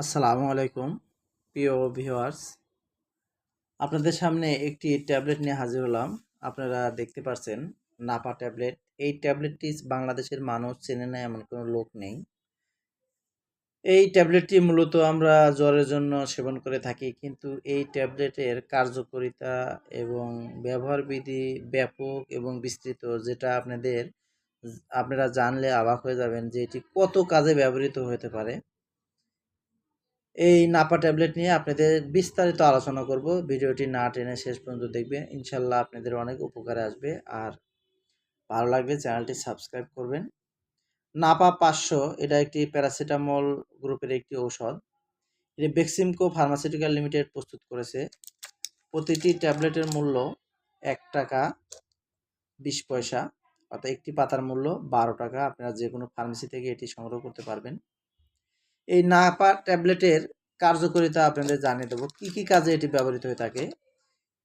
আসসালামু আলাইকুম প্রিয় ভিউয়ার্স, আপনাদের সামনে একটি ট্যাবলেট নিয়ে হাজির হলাম। আপনারা দেখতে পাচ্ছেন নাপা ট্যাবলেট। এই ট্যাবলেটটি বাংলাদেশের মানুষ চেনে না এমন কোনো লোক নেই। এই ট্যাবলেটটি মূলত আমরা জ্বরের জন্য সেবন করে থাকি, কিন্তু এই ট্যাবলেটের কার্যকারিতা এবং ব্যবহার বিধি ব্যাপক এবং বিস্তৃত, যেটা আপনারা জানলে অবাক হয়ে যাবেন যে এটি কত কাজে ব্যবহৃত হতে পারে। এই নাপা ট্যাবলেট নিয়ে আপনাদের বিস্তারিত আলোচনা করব। ভিডিওটি না টেনে শেষ পর্যন্ত দেখবেন, ইনশাল্লাহ আপনাদের অনেক উপকারে আসবে। আর ভালো লাগলে চ্যানেলটি সাবস্ক্রাইব করবেন। নাপা 500 এটা একটি প্যারাসিটামল গ্রুপের একটি ঔষধ। এটি বেক্সিমকো ফার্মাসিউটিক্যাল লিমিটেড প্রস্তুত করেছে। প্রতিটি ট্যাবলেটের মূল্য 1 টাকা 20 পয়সা, অর্থাৎ একটি পাতার মূল্য 12 টাকা। আপনারা যে কোনো ফার্মেসি থেকে এটি সংগ্রহ করতে পারবেন। এই নাপা ট্যাবলেটের কার্যকারিতা আপনাদের জানিয়ে দেবো, কি কি কাজে এটি ব্যবহৃত হয়ে থাকে।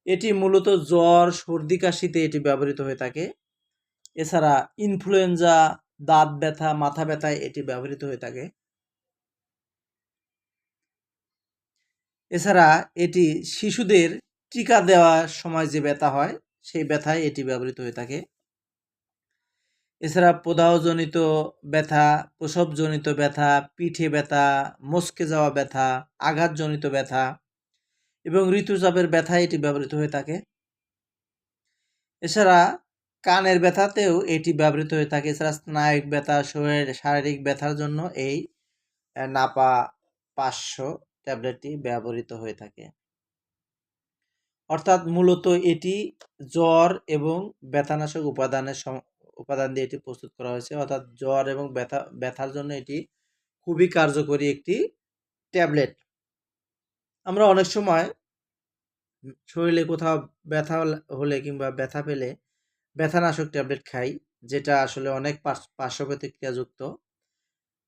এটি মূলত জ্বর, সর্দি, কাশিতে এটি ব্যবহৃত হয়ে থাকে। এছাড়া ইনফ্লুয়েঞ্জা, দাঁত ব্যথা, মাথা ব্যথায় এটি ব্যবহৃত হয়ে থাকে। এছাড়া এটি শিশুদের টিকা দেওয়ার সময় যে ব্যথা হয়, সেই ব্যথায় এটি ব্যবহৃত হয়ে থাকে। এছাড়া প্রদাহজনিত ব্যথা, প্রসবজনিত ব্যথা, পিঠে ব্যথা, মচকে যাওয়া ব্যথা, আঘাতজনিত ব্যথা এবং ঋতুচাপের ব্যথায় এটি ব্যবহৃত হয়ে থাকে। এছাড়া কানের ব্যথাতেও এটি ব্যবহৃত হয়ে থাকে। এছাড়া স্নায়ুক ব্যথা, শারীরিক ব্যথার জন্য এই নাপা 500 ট্যাবলেটটি ব্যবহৃত হয়ে থাকে। অর্থাৎ মূলত এটি জ্বর এবং ব্যথানাশক উপাদান দিয়ে এটি প্রস্তুত করা হয়েছে। অর্থাৎ জ্বর এবং ব্যথার জন্য এটি খুবই কার্যকরী একটি ট্যাবলেট। আমরা অনেক সময় শরীরে কোথাও ব্যথা হলে কিংবা ব্যথা পেলে ব্যথানাশক ট্যাবলেট খাই, যেটা আসলে অনেক পার্শ্ব প্রতিক্রিয়াযুক্ত।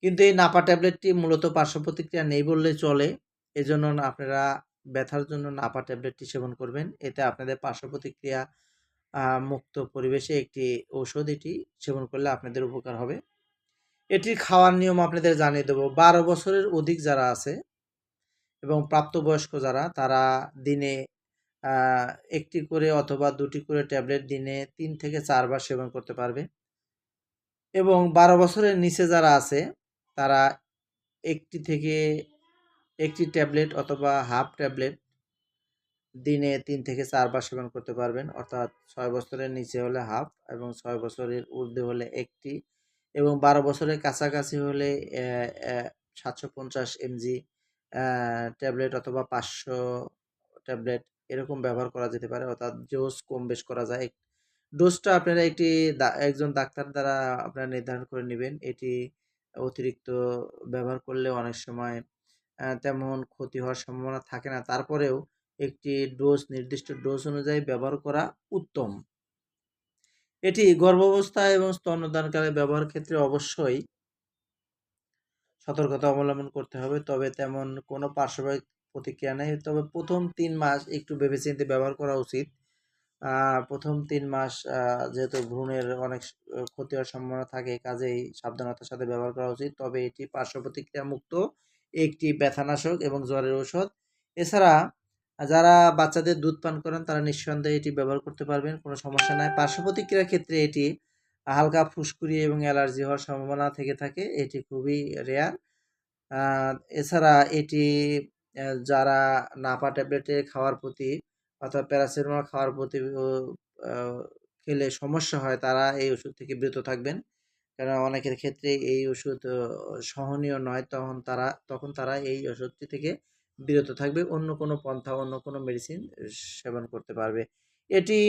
কিন্তু এই নাপা ট্যাবলেটটি মূলত পার্শ্ব প্রতিক্রিয়া নেই বললেই চলে। এজন্য আপনারা ব্যথার জন্য নাপা ট্যাবলেটটি সেবন করবেন। এতে আপনাদের পার্শ্ব প্রতিক্রিয়া মুক্ত পরিবেশে একটি ঔষধ, এটি সেবন করলে আপনাদের উপকার হবে। এটির খাওয়ার নিয়ম আপনাদের জানিয়ে দেবো। 12 বছরের অধিক যারা আছে এবং প্রাপ্তবয়স্ক যারা, তারা দিনে 1টি করে অথবা 2টি করে ট্যাবলেট দিনে 3 থেকে 4 বার সেবন করতে পারবে। এবং 12 বছরের নিচে যারা আছে, তারা একটি ট্যাবলেট অথবা হাফ ট্যাবলেট দিনে 3 থেকে 4 বার সেবন করতে পারবেন। অর্থাৎ 6 বছরের নিচে হলে হাফ এবং 6 বছরের ঊর্ধ্বে হলে একটি, এবং 12 বছরের কাছাকাছি হলে 750 এমজি ট্যাবলেট অথবা 500 ট্যাবলেট এরকম ব্যবহার করা যেতে পারে। অর্থাৎ ডোজ কম বেশ করা যায়। ডোজটা আপনারা একজন ডাক্তার দ্বারা আপনারা নির্ধারণ করে নেবেন। এটি অতিরিক্ত ব্যবহার করলে অনেক সময় তেমন ক্ষতি হওয়ার সম্ভাবনা থাকে না। তারপরেও একটি নির্দিষ্ট ডোজ অনুযায়ী ব্যবহার করা উত্তম। এটি গর্ভাবস্থায় এবং স্তন্যদানকালে ব্যবহারের ক্ষেত্রে অবশ্যই সতর্কতা অবলম্বন করতে হবে। তবে তেমন কোনো পার্শ্ব প্রতিক্রিয়া নেই। তবে প্রথম 3 মাস একটু ভেবেচিন্তে ব্যবহার করা উচিত। প্রথম 3 মাস যেহেতু ভ্রূণের অনেক ক্ষতি হওয়ার সম্ভাবনা থাকে, কাজেই সাবধানতার সাথে ব্যবহার করা উচিত। তবে এটি পার্শ্ব প্রতিক্রিয়া মুক্ত একটি ব্যথানাশক এবং জ্বরের ঔষধ। এছাড়া যারা বাচ্চাদের দুধ পান করেন, তারা নিঃসন্দেহে এটি ব্যবহার করতে পারবেন, কোনো সমস্যা নাই। পার্শ্ব প্রতিক্রিয়ার ক্ষেত্রে এটি হালকা ফুসকুড়ি এবং অ্যালার্জি হওয়ার সম্ভাবনা থেকে থাকে। এটি খুবই রেয়ার। আ এছাড়া এটি যারা নাপা ট্যাবলেটে খাওয়ার প্রতি অর্থাৎ প্যারাসিটামল খাওয়ার প্রতি আ খেলে সমস্যা হয়, তারা এই ওষুধ থেকে বিরত থাকবেন। কেননা অনেকের ক্ষেত্রে এই ওষুধ সহনীয় নয়। তখন তারা এই ওষুধটি থেকে বিরত থাকবে। অন্য কোনো পন্থা, অন্য কোনো মেডিসিন সেবন করতে পারবে। এটি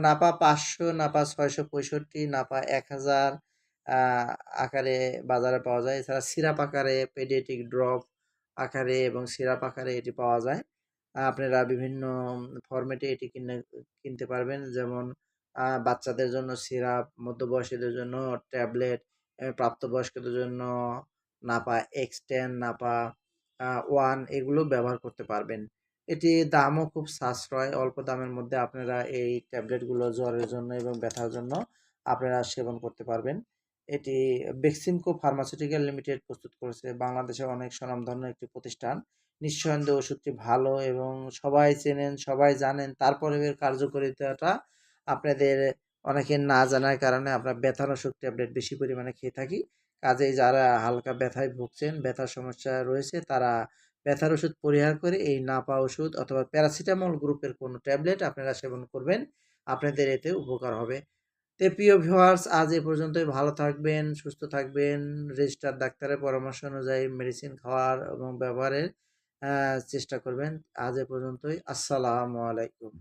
নাপা 500, নাপা 665, নাপা 1000 আ আকারে বাজারে পাওয়া যায়। এছাড়া সিরাপ আকারে, পেডিয়াট্রিক ড্রপ আকারে এবং সিরাপ আকারে এটি পাওয়া যায়। আপনারা বিভিন্ন ফরমেটে এটি কিনতে পারবেন। যেমন বাচ্চাদের জন্য সিরাপ, মধ্যবয়সীদের জন্য ট্যাবলেট, প্রাপ্তবয়স্কদের জন্য নাপা এক্স10, নাপা 1 এগুলো ব্যবহার করতে পারবেন। এটির দামও খুব সাশ্রয়। অল্প দামের মধ্যে আপনারা এই ট্যাবলেটগুলো জ্বরের জন্য এবং ব্যথার জন্য আপনারা সেবন করতে পারবেন। এটি বেক্সিমকো ফার্মাসিউটিক্যাল লিমিটেড প্রস্তুত করেছে। বাংলাদেশের অনেক স্বনামধন্য একটি প্রতিষ্ঠান। নিঃসন্দেহে ওষুধটি ভালো এবং সবাই চেনেন, সবাই জানেন। তারপরেও এর কার্যকারিতাটা আপনাদের অনেকের না জানার কারণে আমরা ব্যথার ওষুধ ট্যাবলেট বেশি পরিমাণে খেয়ে থাকি। কাজেই যারা হালকা ব্যথায় ভুগছেন, ব্যথার সমস্যা রয়েছে, তারা ব্যথার ওষুধ পরিহার করে এই নাপা ওষুধ অথবা প্যারাসিটামল গ্রুপের কোনো ট্যাবলেট আপনারা সেবন করবেন। আপনাদের এতে উপকার হবে। তো প্রিয় ভিউয়ার্স, আজ এ পর্যন্তই। ভালো থাকবেন, সুস্থ থাকবেন। রেজিস্টার ডাক্তারের পরামর্শ অনুযায়ী মেডিসিন খাওয়ার এবং ব্যবহারের চেষ্টা করবেন। আজ এ পর্যন্তই। আসসালামু আলাইকুম।